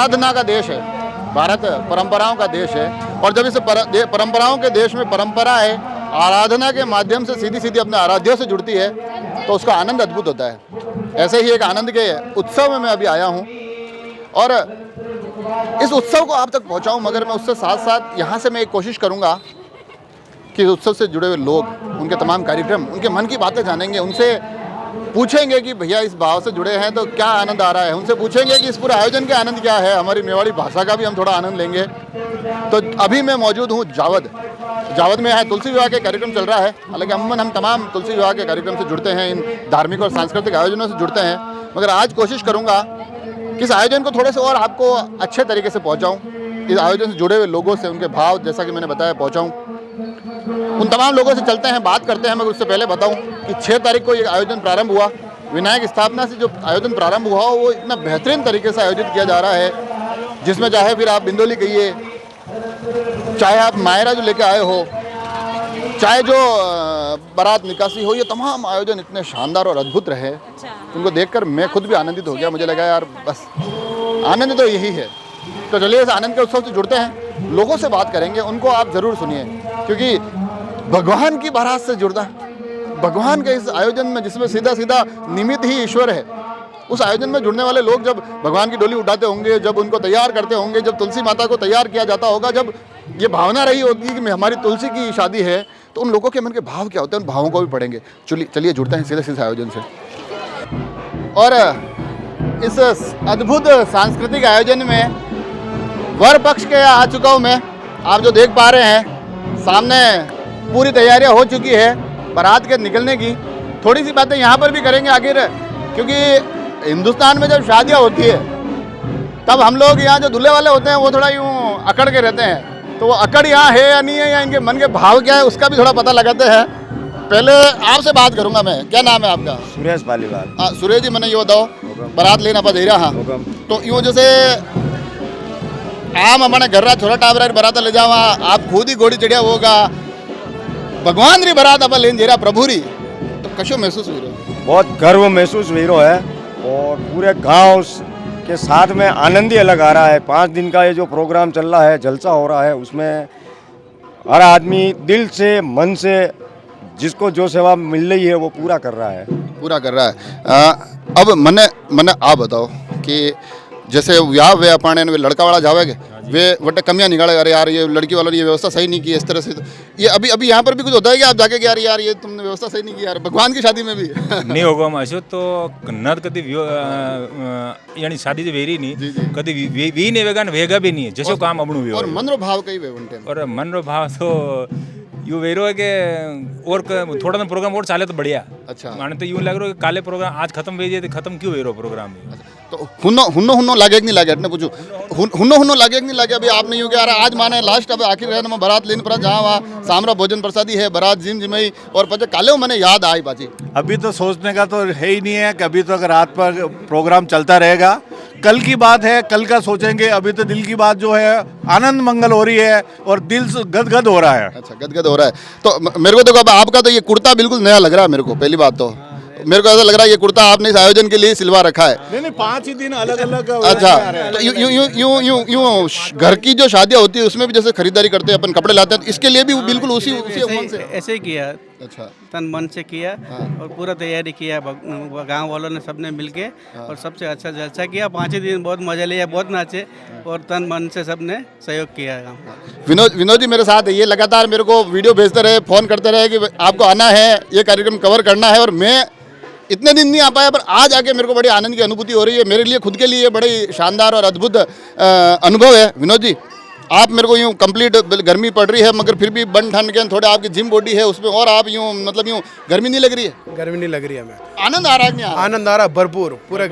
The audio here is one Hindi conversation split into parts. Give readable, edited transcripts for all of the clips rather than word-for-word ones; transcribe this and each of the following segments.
आराधना का देश है, भारत परंपराओं का देश है। और जब इस परंपराओं के देश में परंपराएं आराधना के माध्यम से सीधी सीधी अपने आराध्यों से जुड़ती है तो उसका आनंद अद्भुत होता है। ऐसे ही एक आनंद के उत्सव में मैं अभी आया हूँ और इस उत्सव को आप तक पहुँचाऊँ, मगर मैं उससे साथ साथ यहाँ से मैं एक कोशिश करूँगा कि उत्सव से जुड़े हुए लोग, उनके तमाम कार्यक्रम, उनके मन की बातें जानेंगे, उनसे पूछेंगे कि भैया इस भाव से जुड़े हैं तो क्या आनंद आ रहा है, उनसे पूछेंगे कि इस पूरे आयोजन के आनंद क्या है, हमारी मेवाड़ी भाषा का भी हम थोड़ा आनंद लेंगे। तो अभी मैं मौजूद हूँ जावद में है, तुलसी विवाह के कार्यक्रम चल रहा है। हालांकि अमूमन हम तमाम तुलसी विवाह के कार्यक्रम से जुड़ते हैं, इन धार्मिक और सांस्कृतिक आयोजनों से जुड़ते हैं, मगर आज कोशिश करूँगा कि इस आयोजन को थोड़े से और आपको अच्छे तरीके से पहुँचाऊँ, इस आयोजन से जुड़े हुए लोगों से उनके भाव, जैसा कि मैंने बताया, पहुँचाऊँ। उन तमाम लोगों से चलते हैं, बात करते हैं। मगर उससे पहले बताऊं कि 6 तारीख को ये आयोजन प्रारंभ हुआ। विनायक स्थापना से जो आयोजन प्रारंभ हुआ वो इतना बेहतरीन तरीके से आयोजित किया जा रहा है, जिसमें चाहे फिर आप बिंदोली कहिए, चाहे आप मायरा जो लेके आए हो, चाहे जो बारात निकासी हो, ये तमाम आयोजन इतने शानदार और अद्भुत रहे। उनको देखकर मैं खुद भी आनंदित हो गया। मुझे लगा यार बस आनंद तो यही है। तो चलिए इस आनंद के उत्सव से जुड़ते हैं, लोगों से बात करेंगे, उनको आप ज़रूर सुनिए, क्योंकि भगवान की बारात से जुड़ना, भगवान के इस आयोजन में जिसमें सीधा सीधा निमित्त ही ईश्वर है, उस आयोजन में जुड़ने वाले लोग जब भगवान की डोली उठाते होंगे, जब उनको तैयार करते होंगे, जब तुलसी माता को तैयार किया जाता होगा, जब ये भावना रही होगी कि हमारी तुलसी की शादी है, तो उन लोगों के मन के भाव क्या होते हैं, उन भावों को भी पढ़ेंगे। चलिए जुड़ते हैं सीधे सीधे आयोजन से। और इस अद्भुत सांस्कृतिक आयोजन में वर पक्ष के आ चुका हूँ मैं। आप जो देख पा रहे हैं सामने पूरी तैयारियां हो चुकी है बारात के निकलने की। थोड़ी सी बातें यहाँ पर भी करेंगे आखिर, क्योंकि हिंदुस्तान में जब शादियाँ होती है तब हम लोग यहाँ जो दूल्हे वाले होते हैं वो थोड़ा यूँ अकड़ के रहते हैं, तो वो अकड़ यहाँ है या नहीं है, या इनके मन के भाव क्या है, उसका भी थोड़ा पता लगाते हैं। पहले आपसे बात करूँगा मैं, क्या नाम है आपका? सुरेश पालीवाल। सुरेश जी, मैंने ये बताओ बारात लेना पा दे रहा। हाँ, तो यूँ जैसे आम हमारे घर रा छोरा टाबरा बरात ले जावा, आप खुद ही घोड़ी चढ़िया होगा, भगवान री बरात आप लेन जेरा प्रभु री, तो कशो महसूस हुई रहो? बहुत गर्व महसूस हुई रहो है और पूरे गांव के साथ में आनंद ही अलग आ रहा है। 5 दिन का ये जो प्रोग्राम चल रहा है, जलसा हो रहा है, उसमें हर आदमी दिल से, मन से जिसको जो सेवा मिल रही है वो पूरा कर रहा है। अब मने आप बताओ कि जैसे व्याह वे अपाने वे लड़का वाला जावेगे, वे वटे कमियां निकाले, अरे यार ये लड़की वालों ने ये व्यवस्था सही नहीं की, इस तरह से। ये अभी यहाँ पर भी कुछ होता है कि आप जाके यार ये तुमने व्यवस्था सही नहीं की यार, भगवान की शादी में भी नहीं होगा माशो तो नद कभी यानी शादी से वेरी नहीं कभी वी नहीं वेगा वेगा भी नहीं है, जैसे काम अपनू भी और मन रो भाव कई वे वनटे और मन रो भाव तो यू वेरो है कि और थोड़ा ना प्रोग्राम और चाले तो बढ़िया। अच्छा, माने तो यूं लग रहा है कि काले प्रोग्राम आज खत्म भेजे तो खत्म क्यों वेरो प्रोग्राम? तो हुन्नो लागे कि नहीं लागे, अटने पूछो हुन्नो लागे कि नहीं लागे? अभी आपने यूँ कि आज माने लास्ट अब आखिर रहने में बारात लेने पर जहाँ वहाँ सामरा भोजन प्रसादी है, बारात जिम जिमई और पचे काले मैंने याद आई बाजी। अभी तो सोचने का तो है ही नहीं है कि अभी तो अगर रात पर प्रोग्राम चलता रहेगा, कल की बात है, कल का सोचेंगे। अभी तो दिल की बात जो है आनंद मंगल हो रही है और दिल गदगद हो रहा है। अच्छा, गदगद हो रहा है। तो मेरे को देखो अब आपका तो ये कुर्ता बिल्कुल नया लग रहा है मेरे को। पहली बात तो मेरे को ऐसा लग रहा है ये कुर्ता आपने इस आयोजन के लिए सिलवा रखा है। नहीं 5 ही दिन अलग अलग। अच्छा, तो यूं घर की जो शादियाँ होती है उसमें भी जैसे खरीदारी करते हैं अपन, कपड़े लाते हैं, इसके लिए भी बिल्कुल उसी उमंग से ऐसे ही किया। अच्छा, तन मन से किया और पूरा तैयारी किया, गांव वालों ने सबने मिलके और सबसे अच्छा जलसा किया। 5 ही दिन बहुत मजा लिया, बहुत नाचे और तन मन से सबने सहयोग किया। विनोद जी मेरे साथ है, ये लगातार मेरे को वीडियो भेजते रहे, फोन करते रहे कि आपको आना है, ये कार्यक्रम कवर करना है, और मैं इतने दिन नहीं आ पाया, पर आज आके मेरे को बड़ी आनंद की अनुभूति हो रही है। मेरे लिए खुद के लिए बड़ी शानदार और अद्भुत अनुभव है। विनोद जी, आप मेरे को यूँ कंप्लीट गर्मी पड़ रही है मगर फिर भी बन ठन के थोड़े आपकी जिम बॉडी है उसमें, और आप यूँ मतलब यूँ गर्मी नहीं लग रही है? गर्मी नहीं लग रही है, हमें आनंद आ रहा है। आनंद आ रहा है भरपूर। पूरा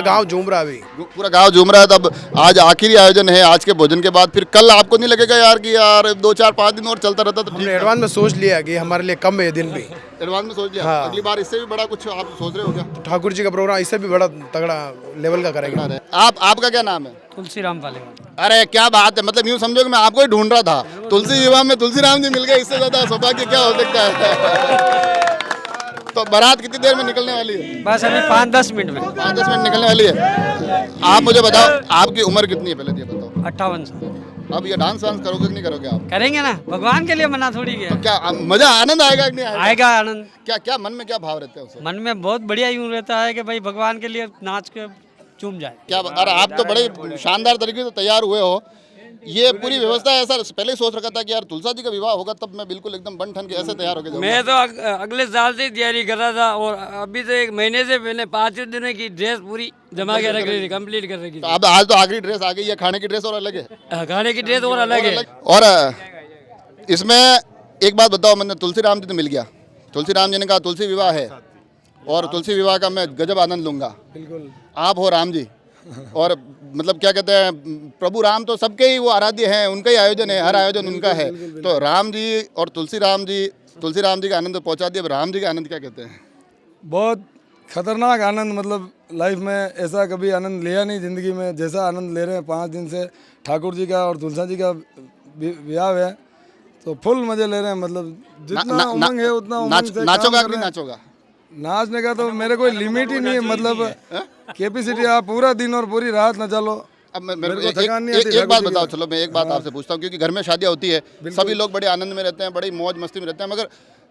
गांव झूम रहा है, अभी पूरा गांव झूम रहा है। तब आज आखिरी आयोजन है, आज के भोजन के बाद फिर कल आपको नहीं लगेगा यार कि यार 2-4-5 दिन और चलता रहता? तो हमने एडवांस में सोच लिया कि हमारे लिए कम है दिन भी, एडवांस में सोच लिया। हाँ। अगली बार इससे भी बड़ा कुछ आप सोच रहे हो क्या? ठाकुर जी का प्रोग्राम इससे भी बड़ा तगड़ा लेवल का करेंगे। आपका क्या नाम है? तुलसी राम पालीवाल। अरे क्या बात है, मतलब यूँ समझो कि मैं आपको ही ढूंढ रहा था। तुलसी विवाह में तुलसी राम जी मिल गए, इससे ज्यादा सौभाग्य क्या हो सकता है? तो बारात कितनी देर में निकलने वाली है? बस अभी 5-10 मिनट में। 5-10 मिनट निकलने वाली है। आप मुझे बताओ आपकी उम्र कितनी है, पहले ये बताओ। 58 साल। अब ये डांस वांस करोगे कि नहीं करोगे आप? करेंगे ना, भगवान के लिए मना थोड़ी तो गया। क्या मजा आनंद आएगा कि नहीं आएगा? आएगा आनंद। क्या क्या मन में क्या भाव रहते हैं उससे? मन में बहुत बढ़िया यूं रहता है कि भाई भगवान के लिए नाच के चूम जाए। क्या अरे आप तो बड़े शानदार तरीके से तैयार हुए हो। ये पूरी व्यवस्था है, ऐसा पहले ही सोच रखा था कि यार तुलसा जी का विवाह होगा तब मैं बिल्कुल एकदम बन ठन के ऐसे तैयार होके जाऊंगा। मैं तो अगले साल से ही तैयारी कर रहा था और अभी से 1 महीने से मैंने 5 दिनों की ड्रेस पूरी जमा के रख रही थी, कंप्लीट कर रखी तो अब आज तो आखिरी ड्रेस आ गई है, खाने की ड्रेस और अलग है। थी। खाने की ड्रेस और अलग है। और इसमें एक बात बताओ, मैंने तुलसी राम जी तो मिल गया, तुलसी राम जी ने कहा तुलसी विवाह है और तुलसी विवाह का मैं गजब आनंद लूंगा। बिल्कुल। आप हो राम जी और मतलब क्या कहते हैं, प्रभु राम तो सबके ही वो आराध्य हैं, उनका ही आयोजन है, हर आयोजन उनका है। तो राम जी और तुलसी राम जी का आनंद पहुंचा दिया। अब राम जी का आनंद क्या कहते हैं? बहुत खतरनाक आनंद, मतलब लाइफ में ऐसा कभी आनंद लिया नहीं ज़िंदगी में जैसा आनंद ले रहे हैं। 5 दिन से ठाकुर जी का और तुलसा जी का विवाह है तो फुल मजे ले रहे हैं। मतलब जितना उमंग है उतना उमंग से नाचोगा काम कि कर नहीं रहे हैं। नाचोगा? नाचने का तो मेरे कोई लिमिट ही नहीं है, मतलब कैपेसिटी आप पूरा दिन और पूरी रात न चलो। अब मेरे मेरे को को थकान नहीं आती एक बात ठाकुर जी बताओ, का। चलो मैं एक बात आपसे पूछता हूँ, क्योंकि घर में शादियाँ होती है, सभी लोग बड़े आनंद में रहते हैं, बड़ी मौज मस्ती में रहते हैं, मगर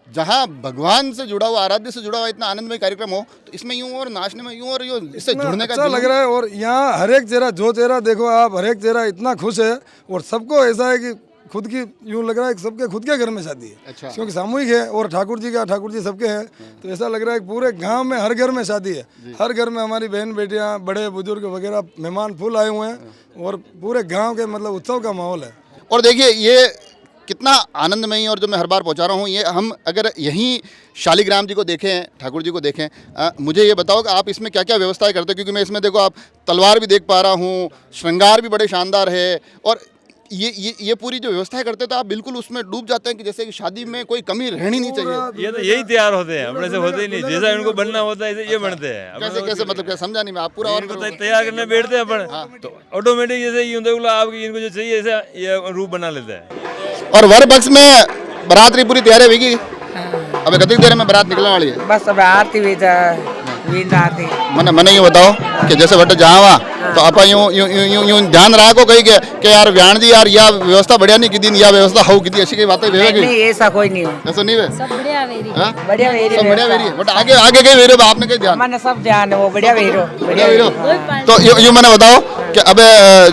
जहाँ भगवान से जुड़ा हुआ, आराध्य से जुड़ा हुआ इतना आनंदमय कार्यक्रम हो तो इसमें यूं और नाचने में यूं और यूं इससे इतना जुड़ने का अच्छा लग रहा है। और यहाँ हर एक चेहरा, जो चेहरा देखो आप, हर एक चेहरा इतना खुश है और सबको ऐसा है कि खुद की यूं लग रहा है कि सबके खुद के घर में शादी है। अच्छा। क्योंकि सामूहिक है और ठाकुर जी सबके हैं, तो ऐसा लग रहा है कि पूरे गांव में हर घर में शादी है। हर घर में हमारी बहन बेटियां, बड़े बुजुर्ग वगैरह मेहमान फुल आए हुए हैं और पूरे गांव के मतलब उत्सव का माहौल है। और देखिए ये कितना आनंदमयी, और जो मैं हर बार पहुंचा रहा हूँ, ये हम अगर यहीं शालिग्राम जी को देखें, ठाकुर जी को देखें, मुझे ये बताओ कि आप इसमें क्या क्या व्यवस्थाएं करते हो? क्योंकि मैं इसमें देखो आप तलवार भी देख पा रहा हूँ, श्रृंगार भी बड़े शानदार है, और ये पूरी जो व्यवस्थाएं करते हैं तो आप बिल्कुल उसमें डूब जाते हैं कि जैसे कि शादी में कोई कमी रहनी नहीं चाहिए। ये तो यही तैयार होते हैं, अपने से होते ही नहीं, जैसा इनको बनना होता है ऐसे ये बनते हैं। कैसे कैसे मतलब क्या समझा नहीं मैं, आप पूरा और इनको तैयार करने बैठते हैं अपन तो ऑटोमेटिक जैसे ये होता है आपकी, इनको जो चाहिए ऐसा ये रूप बना लेता है। और वर पक्ष में बरातरी पूरी तैयार होगी। अब कितनी देर में बारात निकलने वाली है? बस अब आरती आरती मैंने ये बताओ कि जैसे बटे जहाँ वहाँ तो आप यूं ध्यान रखो कहीं के यार व्याण जी यार या व्यवस्था बढ़िया नहीं की दिन या व्यवस्था हो की ऐसी की बातें नहीं, ऐसा कोई नहीं है। ऐसा नहीं है? सब बढ़िया वेरी बढ़िया वेरी है। बट आगे कहीं वेरी आपने कहीं ध्यान? मैंने सब ध्यान है वो बढ़िया वेरो। तो यूं मैंने बताओ कि अब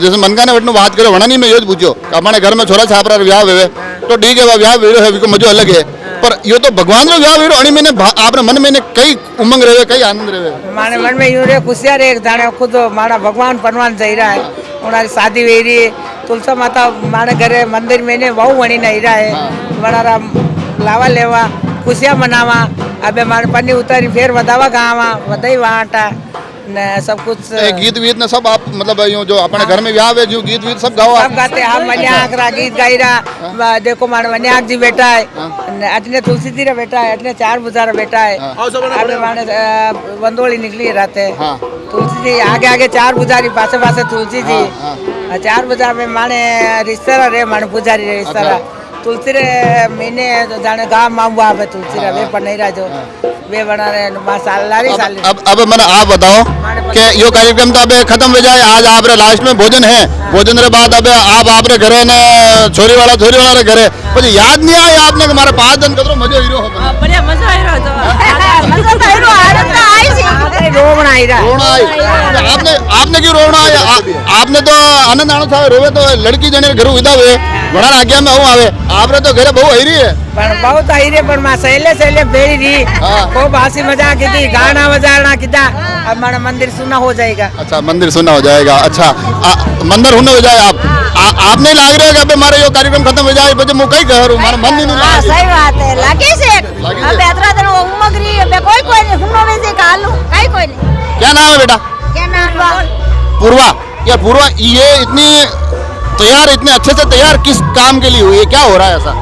जैसे मनका ने बटनू बात करो वना नहीं, मैं ये पूछो अपने घर में छोरा छापरा व्याह हुए तो ठीक है, व्याह वेरो है मजो अलग है, पर यो तो भगवान रो व्याह वेरो अणी मैंने आपने मन में कई उमंग रहे, कई आनंद रहे माने मन में यूं रे खुशियां रे जाने खुद मारा भगवान परवान जई रहा है। उनारी शादी वेरी तुलसा माता मारे घरे मंदिर में ने बहु वणी नहीं रहा है, बड़ा लावा लेवा खुशियां मनावा। अबे मारे पन्नी उतारी फिर वदावा गावा वदाई वाटा ने सब कुछ गीत वीत ने सब आप मतलब यूं जो अपने घर में व्याह है जो गीत वीत सब गाओ सब गाते हम मन्याक रा गीत गाई रहा। देखो मारे मन्याक जी बेटा है, अटने तुलसी जी रा बेटा है, अटने 4 बुझारा बेटा है। अबे मारे बंदोली निकली रहते तुलसी जी आगे आगे 4 बुझारी पासे पासे तुलसी जी 4 बुझार में माने रिश्तेदार रे माने पुजारी रे रिश्तेदार तुलसी रे मैंने जाने गाँव मामू आप तुलसी रे वे पर नहीं रहा जो वे बना रहे साल। अब मैंने आप बताओ कि यो कार्यक्रम तो अब खत्म हो जाए, आज आप रे लास्ट में भोजन है, भोजन रे बाद अब आप रे घरे ने छोरी वाला रे घरे पर याद नहीं आया आपने कि हमारे 5 दिन कतरो मजे हीरो हो बढ़िया मजा आई रहा तो मजा तो हीरो आनंद आई सी रोवण आई रहा। आपने क्यों रोना है? आपने तो आनंद आनो था रोवे तो लड़की जने घर विदा हुए बड़ा आज्ञा में हूं आवे आपरे तो घरे बहु आई रही है पर बहुत आई रे पर मां सहेले बेड़ी रही खूब हंसी मजाक की थी, गाना बजाना किया। अब हमारा मंदिर सुना हो जाएगा। अच्छा मंदिर सुना हो जाएगा। अच्छा मंदिर होने हो जाए आप नहीं लाग रहे कि हमारे ये कार्यक्रम खत्म हो जाए मुझे मुकई कह हमारा मन नहीं लगा। सही बात है लगे से अब यात्रा दिन उमगरी कोई नहीं हुनो में से कालू कोई नहीं। क्या नाम है बेटा? क्या नाम? पूर्वा। या पूर्वा ये इतनी तैयार, इतने अच्छे से तैयार किस काम के लिए हुई है? क्या हो रहा है ऐसा?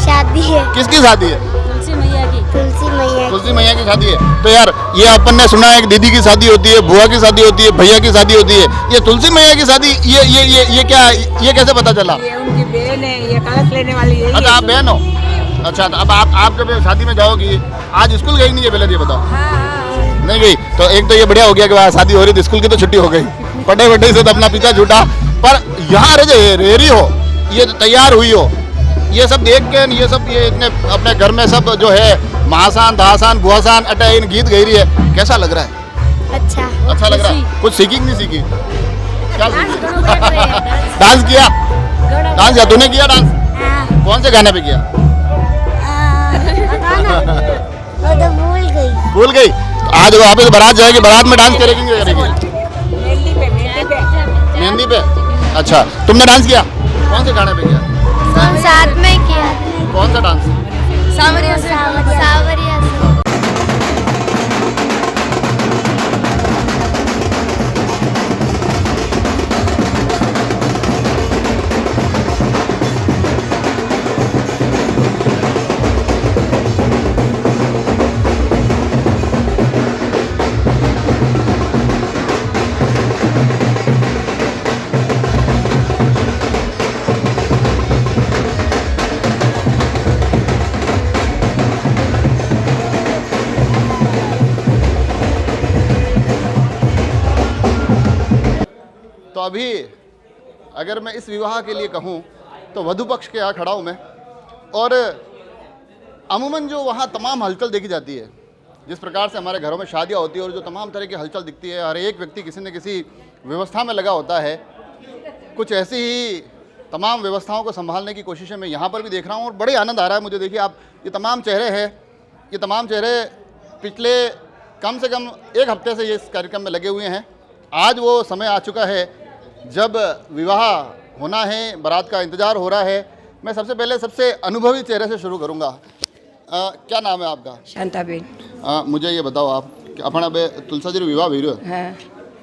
शादी है। किसकी शादी है? तुलसी मैया की। तुलसी मैया की शादी है। तो यार ये अपन ने सुना है कि दीदी की शादी होती है, बुआ की शादी होती है, भैया की शादी होती है, ये तुलसी मैया की शादी ये क्या, ये कैसे पता चला? ये उनकी बहन है, ये कलश लेने वाली है। अच्छा आप बहन हो? अच्छा, तो अब आप जब शादी में जाओगी, आज स्कूल गई नहीं है पहले ये बताओ? नहीं गई, तो एक तो ये बढ़िया हो गया कि शादी हो रही थी, स्कूल की तो छुट्टी हो गई, पढ़े वढ़े से तो अपना पीछा छूटा। पर यहाँ रेरी हो, ये तैयार हुई हो, ये सब देख के ये सब ये इतने अपने घर में सब जो है महासान दासान बुआसान अटा इन गीत गा रही है, कैसा लग रहा है? अच्छा लग रहा है। कुछ सीखी कि नहीं सीखी? क्या डांस किया? डांस किया तूने? किया डांस? कौन से गाने पे किया? भूल गई। तो आज वो वापस बारात जाएगी, बारात में डांस करेगी क्या करेगी? मेहंदी पे। अच्छा, तुमने डांस किया? कौन से गाने पे किया? साथ में किया। कौन सा डांस? सावरिया सावरिया। तो अभी अगर मैं इस विवाह के लिए कहूँ तो वधु पक्ष के यहाँ खड़ा हूँ मैं, और अमूमन जो वहाँ तमाम हलचल देखी जाती है, जिस प्रकार से हमारे घरों में शादियाँ होती है और जो तमाम तरह की हलचल दिखती है, हर एक व्यक्ति किसी न किसी व्यवस्था में लगा होता है। कुछ ऐसी ही तमाम व्यवस्थाओं को संभालने की कोशिशें मैं यहाँ पर भी देख रहा हूँ और बड़े आनंद आ रहा है मुझे। देखिए आप, ये तमाम चेहरे हैं, ये तमाम चेहरे पिछले कम से कम एक हफ्ते से ये इस कार्यक्रम में लगे हुए हैं। आज वो समय आ चुका है जब विवाह होना है, बारात का इंतज़ार हो रहा है। मैं सबसे पहले सबसे अनुभवी चेहरे से शुरू करूंगा। क्या नाम है आपका? शांताबेन। मुझे ये बताओ आप कि अपन अब तुलसा जी विवाह भी रहो हाँ।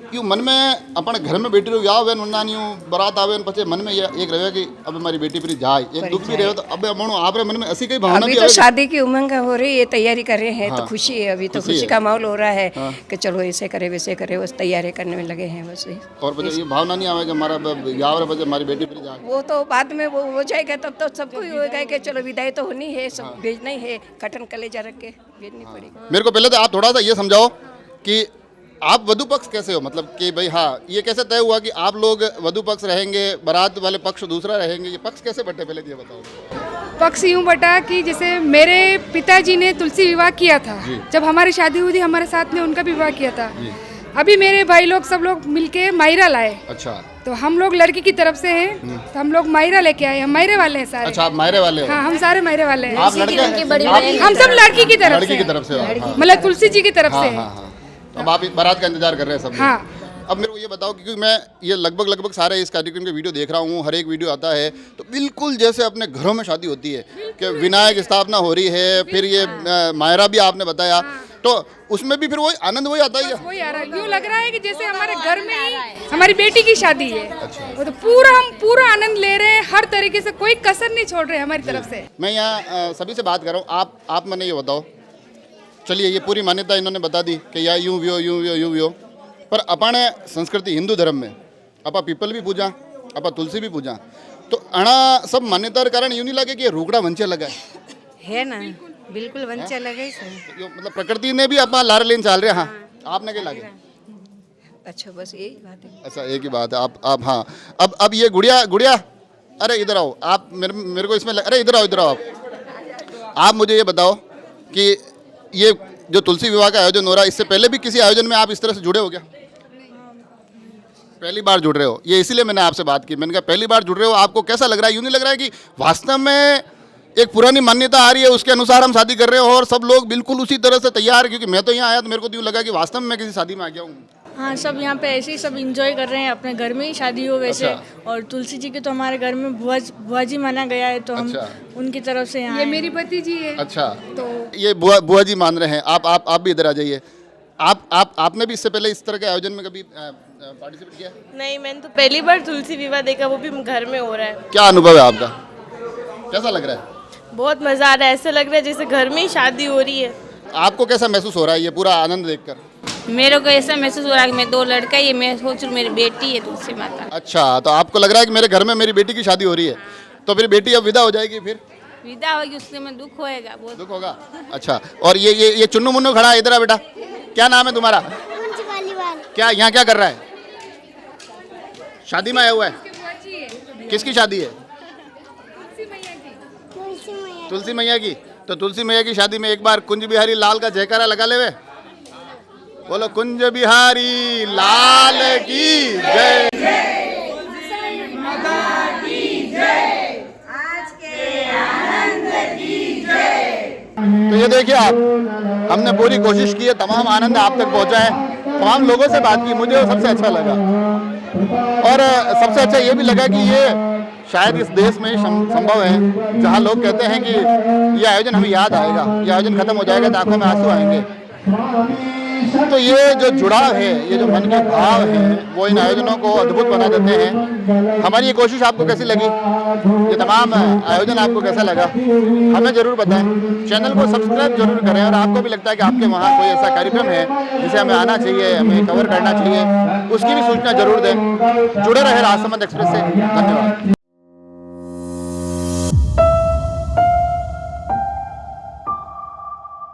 क्यों मन में अपन घर में बेटी विवाह हुए नन्नानी बारात आवे पछे मन में ये एक रहे कि अब हमारी बेटी फिर जाए, एक दुख भी रहे, तो अब अमणो आप मन में ऐसी कई भावना अभी भी तो शादी की उमंग हो रही है, तैयारी कर रहे हैं। हाँ, तो खुशी है, अभी तो खुशी खुशी है। का माहौल हो रहा है हाँ। कि चलो ऐसे करे वैसे करे, बस तैयारी करने में लगे हैं बस। और पछे ये भावना नहीं आवे कि हमारा विवाह रहे पछे हमारी बेटी फिर जाए? वो तो बाद में वो हो जाएगा, तब तो सबको ही होगा कि चलो विदाई तो होनी है, सब भेजना ही है, कटन कलेजा रख के भेजनी पड़ेगी। मेरे को पहले तो आप थोड़ा सा ये समझाओ कि आप वधु पक्ष कैसे हो, मतलब कि भाई हाँ ये कैसे तय हुआ कि आप लोग वधु पक्ष रहेंगे, बारात वाले पक्ष दूसरा रहेंगे, ये पक्ष कैसे बटे पहले ये बताओ। पक्ष यूँ बटा कि जैसे मेरे पिताजी ने तुलसी विवाह किया था, जब हमारी शादी हुई थी हमारे साथ में उनका विवाह किया था। अभी मेरे भाई लोग सब लोग मिलके मायरा लाए। अच्छा, तो हम लोग लड़की की तरफ से हैं, तो हम लोग मायरा लेके आए, हम मायरे वाले हैं सारे। अच्छा, आप मायरे वाले हो? हाँ, हम सारे मायरे वाले हैं। आप लड़के? हम सब लड़की की तरफ लड़की से, की तरफ से हो, हाँ। मतलब तुलसी जी की तरफ से। अब आप बारात का इंतजार कर रहे हैं सब लोग। हाँ। अब मेरे को ये बताओ, क्योंकि मैं ये लगभग सारे इस कार्यक्रम के वीडियो देख रहा हूँ, हर एक वीडियो आता है तो बिल्कुल जैसे अपने घरों में शादी होती है कि विनायक स्थापना हो रही है, फिर ये मायरा भी आपने बताया, तो उसमें भी फिर वही आनंद वही आता है। वही आ रहा है, यूँ लग रहा है कि जैसे हमारे घर में ही हमारी बेटी की शादी है। वो तो हम पूरा आनंद ले रहे हैं, हर तरीके से कोई कसर नहीं छोड़ रहे हमारी तरफ से। मैं यहाँ सभी से बात कर रहा हूँ, आप मैंने ये बताओ, चलिए ये पूरी मान्यता इन्होंने बता दी कि या यूँ भी हो यूँ भी हो यूँ भी हो, पर अपन संस्कृति हिंदू धर्म में अपा पीपल भी पूजा, अपा तुलसी भी पूजा, तो अणा सब मान्यता कारण यूँ नहीं लगे कि रोकड़ा वंचे लगा है ना, बिल्कुल वंचे लगे। मतलब प्रकृति ने भी अपना लार लेन चाल रहे। हाँ, आपने क्या लगे? अच्छा, बस यही बात है। अच्छा, एक ही बात है। आप हाँ, अब ये गुड़िया अरे इधर आओ आप, मेरे को इसमें अरे इधर आओ आप मुझे ये बताओ कि ये जो तुलसी विवाह का आयोजन हो रहा है, इससे पहले भी किसी आयोजन में आप इस तरह से जुड़े हो क्या? पहली बार जुड़ रहे हो? ये इसीलिए मैंने आपसे बात की, मैंने कहा पहली बार जुड़ रहे हो, आपको कैसा लग रहा है? यूँ नहीं लग रहा है कि वास्तव में एक पुरानी मान्यता आ रही है उसके अनुसार हम शादी कर रहे हो और सब लोग बिल्कुल उसी तरह से तैयार? क्योंकि मैं तो यहाँ आया तो मेरे को तो यूँ लगा कि वास्तव में मैं किसी शादी में आ गया हूँ। हाँ, सब यहाँ पे ऐसे ही सब एंजॉय कर रहे हैं, अपने घर में ही शादी हो वैसे। अच्छा। और तुलसी जी के तो हमारे घर में बुआ जी माना गया है, तो हम उनकी तरफ से यहाँ। ये मेरी पति जी है। अच्छा, तो ये बुआ जी मान रहे हैं। आप भी इधर आ जाइए। आपने भी इससे पहले इस तरह के आयोजन में कभी पार्टिसिपेट किया? नहीं, मैंने तो पहली बार तुलसी विवाह देखा, वो भी घर में हो रहा है। क्या अनुभव है आपका, कैसा लग रहा है? बहुत मजा आ रहा है, ऐसा लग रहा है जैसे घर में ही शादी हो रही है। आपको कैसा महसूस हो रहा है ये पूरा आनंद देखकर? मेरे को ऐसा महसूस हो रहा है कि मैं 2 लड़का, ये मैं सोच रही मेरी बेटी है तुलसी माता। अच्छा, तो आपको लग रहा है कि मेरे घर में मेरी बेटी की शादी हो रही है, तो फिर बेटी अब विदा हो जाएगी फिर? विदा होगी उसके में दुख होएगा बहुत। दुख होगा। अच्छा, और ये चुन्नू मुन्नू खड़ा है इधर आ बेटा, क्या नाम है तुम्हारा? क्या यहाँ क्या कर रहा है? शादी में आया हुआ है? किसकी शादी है? तुलसी मैया की। तो तुलसी मैया की शादी में एक बार कुंज बिहारी लाल का जयकारा लगा ले वे। बोलो कुंज बिहारी लाल की जय। तो ये देखिए आप, हमने पूरी कोशिश की है, तमाम आनंद आप तक पहुंचा है, तमाम लोगों से बात की, मुझे वो सबसे अच्छा लगा। और सबसे अच्छा ये भी लगा कि ये शायद इस देश में संभव है जहाँ लोग कहते हैं कि ये आयोजन हमें याद आएगा, ये आयोजन खत्म हो जाएगा तो आंखों में आंसू आएंगे। तो ये जो जुड़ाव है, ये जो मन के भाव है, वो इन आयोजनों को अद्भुत बना देते हैं। हमारी ये कोशिश आपको कैसी लगी, ये तमाम आयोजन आपको कैसा लगा, हमें ज़रूर बताएं। चैनल को सब्सक्राइब जरूर करें, और आपको भी लगता है कि आपके वहाँ कोई ऐसा कार्यक्रम है जिसे हमें आना चाहिए, हमें कवर करना चाहिए, उसकी भी सूचना जरूर दें। जुड़े रहे राजसमंद एक्सप्रेस से। धन्यवाद।